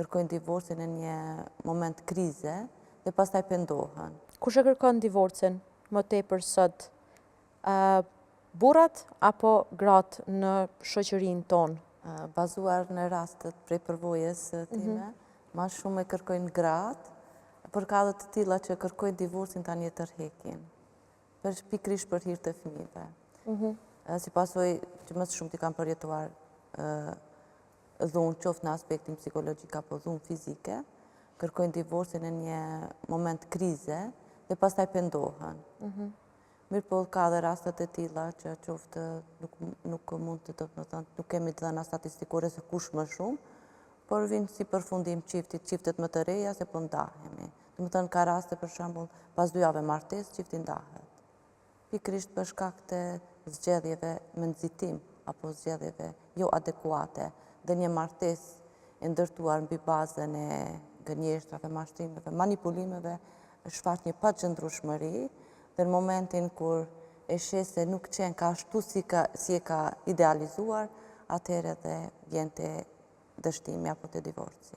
kërkojnë divorcin në një moment krize dhe pastaj pendohen. Kush e kërkon divorcin më tepër sot? Burrat apo gratë në shoqërinë tonë? Bazuar në rastet prej përvojës time, ma shumë e kërkojnë gratë, por ka dhe të tilla që kërkojnë divorcin tani e tërheqin. Pikërisht për hir të fëmijëve. Si pasojë që më shumë t'i kanë përjetuar dhunë, qoftë në aspektin psikologjik apo dhunë fizike, kërkojnë divorcin në një moment krize dhe pastaj pendohen. Mirë po ka dhe rastet e tilla që qoftë nuk mund të thënë, nuk kemi të dhëna statistikore se kush më shumë, por vinë si përfundim çiftet më të reja se po ndahemi. Do të thënë ka raste për shembull pas 2 javë martesë çifti ndahet. Pikërisht për shkak të zgjedhjeve me nxitim apo zgjedhjeve jo adekuate dhe një martesë e ndërtuar mbi bazën e gënjeshtrave, mashtrimeve, manipulimeve, shfaq një paqëndrueshmëri dhe në momentin kur e sheh se nuk qenë ka ashtu si e ka idealizuar, atëherë dhe vjen te dështimi apo te divorci.